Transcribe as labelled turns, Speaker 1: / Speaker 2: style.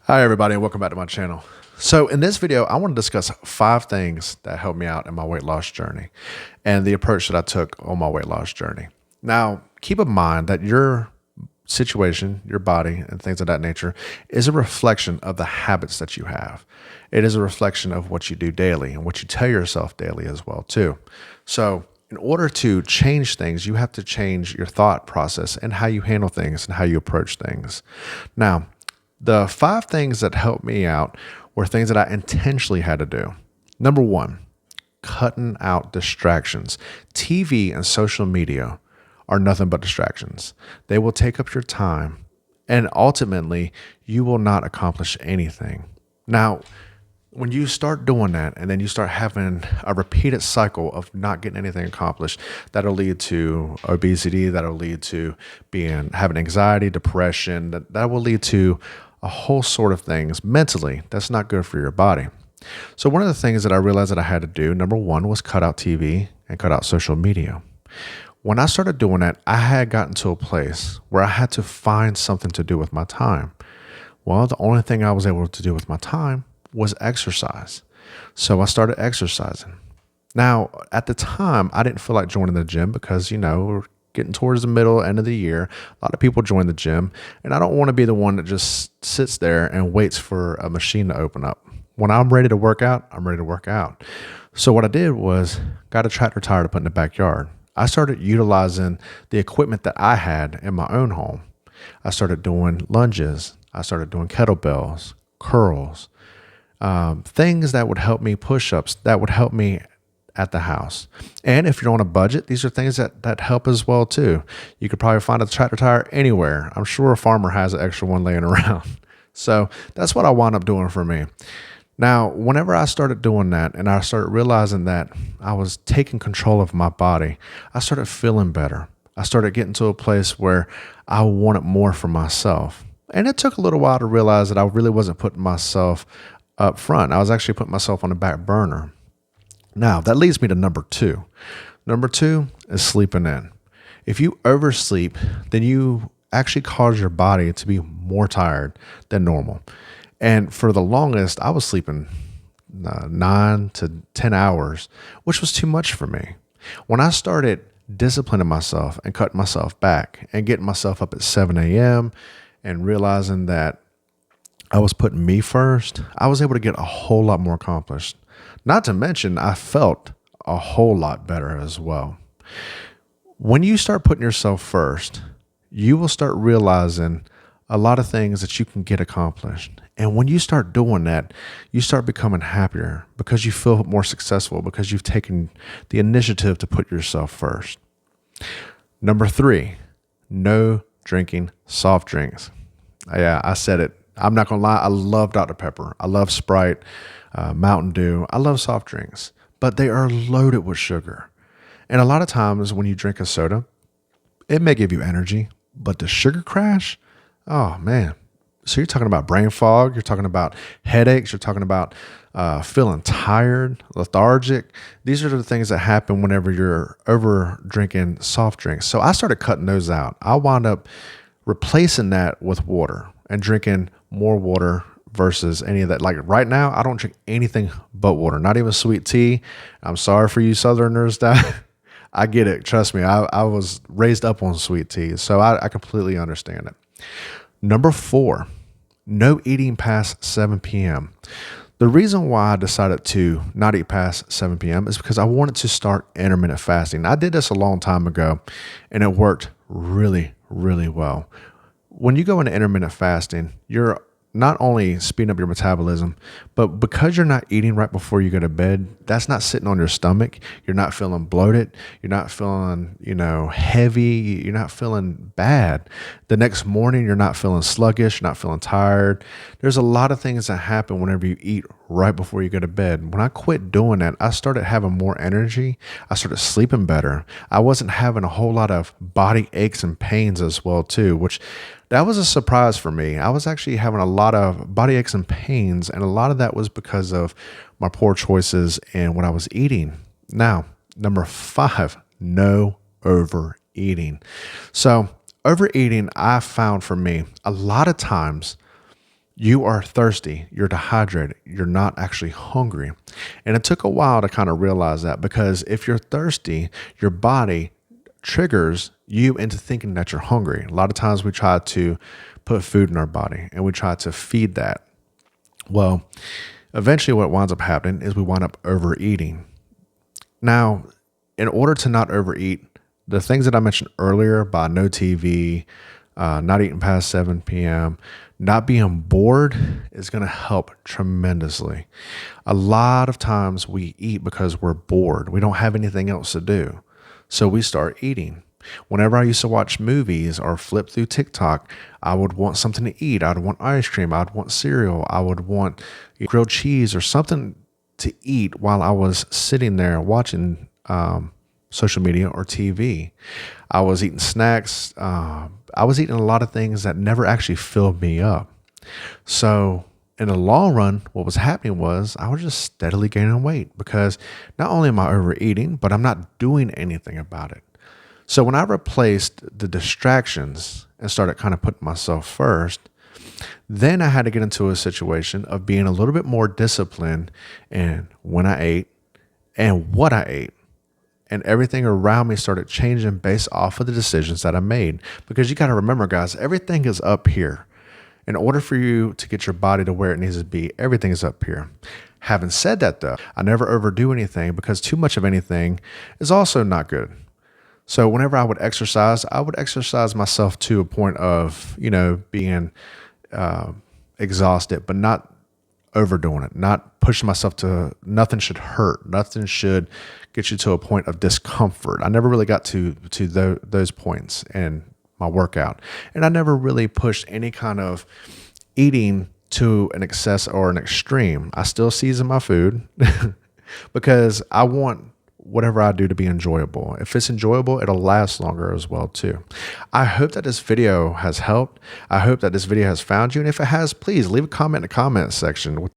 Speaker 1: Hi, everybody, and welcome back to my channel. So, in this video, I want to discuss 5 things that helped me out in my weight loss journey and the approach that I took on my weight loss journey. Now, keep in mind that your situation, your body, and things of that nature is a reflection of the habits that you have. It is a reflection of what you do daily and what you tell yourself daily as well, too. So, in order to change things, you have to change your thought process and how you handle things and how you approach things. Now, the 5 things that helped me out were things that I intentionally had to do. Number one, cutting out distractions. TV and social media are nothing but distractions. They will take up your time, and ultimately, you will not accomplish anything. Now, when you start doing that and then you start having a repeated cycle of not getting anything accomplished, that'll lead to obesity, that'll lead to having anxiety, depression, that will lead to a whole sort of things mentally. That's not good for your body. So one of the things that I realized that I had to do, number one, was cut out TV and cut out social media. When I started doing that, I had gotten to a place where I had to find something to do with my time. Well, the only thing I was able to do with my time was exercise. So I started exercising. Now, at the time, I didn't feel like joining the gym because, we're getting towards the end of the year. A lot of people join the gym, and I don't want to be the one that just sits there and waits for a machine to open up. When I'm ready to work out, I'm ready to work out. So what I did was got a tractor tire to put in the backyard. I started utilizing the equipment that I had in my own home. I started doing lunges. I started doing kettlebells, curls, things that would help me, push-ups that would help me at the house. And if you're on a budget, these are things that help as well too. You could probably find a tractor tire anywhere. I'm sure a farmer has an extra one laying around. So that's what I wound up doing for me. Now, whenever I started doing that and I started realizing that I was taking control of my body, I started feeling better. I started getting to a place where I wanted more for myself. And it took a little while to realize that I really wasn't putting myself up front. I was actually putting myself on the back burner. Now, that leads me to number two. Number two is sleeping in. If you oversleep, then you actually cause your body to be more tired than normal. And for the longest, I was sleeping 9 to 10 hours, which was too much for me. When I started disciplining myself and cutting myself back and getting myself up at 7 a.m. and realizing that I was putting me first, I was able to get a whole lot more accomplished. Not to mention, I felt a whole lot better as well. When you start putting yourself first, you will start realizing a lot of things that you can get accomplished. And when you start doing that, you start becoming happier because you feel more successful because you've taken the initiative to put yourself first. Number 3, no drinking soft drinks. Yeah, I said it. I'm not going to lie. I love Dr. Pepper. I love Sprite, Mountain Dew. I love soft drinks, but they are loaded with sugar. And a lot of times when you drink a soda, it may give you energy, but the sugar crash, oh man. So you're talking about brain fog. You're talking about headaches. You're talking about feeling tired, lethargic. These are the things that happen whenever you're over drinking soft drinks. So I started cutting those out. I wound up replacing that with water and drinking more water versus any of that. Like right now, I don't drink anything but water, not even sweet tea. I'm sorry for you Southerners that I get it. Trust me. I was raised up on sweet tea, so I completely understand it. Number 4, no eating past 7 p.m. The reason why I decided to not eat past 7 p.m. is because I wanted to start intermittent fasting. I did this a long time ago, and it worked really, really well. When you go into intermittent fasting, you're not only speeding up your metabolism, but because you're not eating right before you go to bed, that's not sitting on your stomach. You're not feeling bloated. You're not feeling, heavy. You're not feeling bad. The next morning, you're not feeling sluggish. You're not feeling tired. There's a lot of things that happen whenever you eat right before you go to bed. When I quit doing that, I started having more energy. I started sleeping better. I wasn't having a whole lot of body aches and pains as well, too, which that was a surprise for me. I was actually having a lot of body aches and pains, and a lot of that was because of my poor choices and what I was eating. Now, number 5, no overeating. So overeating, I found for me, a lot of times you are thirsty, you're dehydrated, you're not actually hungry. And it took a while to kind of realize that, because if you're thirsty, your body triggers you into thinking that you're hungry. A lot of times we try to put food in our body and we try to feed that. Well, eventually what winds up happening is we wind up overeating. Now, in order to not overeat, the things that I mentioned earlier, by no TV, not eating past 7 p.m., not being bored, is going to help tremendously. A lot of times we eat because we're bored. We don't have anything else to do. So we start eating. Whenever I used to watch movies or flip through TikTok, I would want something to eat. I'd want ice cream. I'd want cereal. I would want grilled cheese or something to eat while I was sitting there watching social media or TV. I was eating snacks. I was eating a lot of things that never actually filled me up. So in the long run, what was happening was I was just steadily gaining weight, because not only am I overeating, but I'm not doing anything about it. So when I replaced the distractions and started kind of putting myself first, then I had to get into a situation of being a little bit more disciplined in when I ate and what I ate. And everything around me started changing based off of the decisions that I made. Because you got to remember, guys, everything is up here. In order for you to get your body to where it needs to be, everything is up here. Having said that, though, I never overdo anything, because too much of anything is also not good. So whenever I would exercise myself to a point of, being exhausted, but not overdoing it, not pushing myself to, nothing should hurt. Nothing should get you to a point of discomfort. I never really got to those points in my workout. And I never really pushed any kind of eating to an excess or an extreme. I still season my food because I want whatever I do to be enjoyable. If it's enjoyable, it'll last longer as well too. I hope that this video has helped. I hope that this video has found you. And if it has, please leave a comment in the comment section with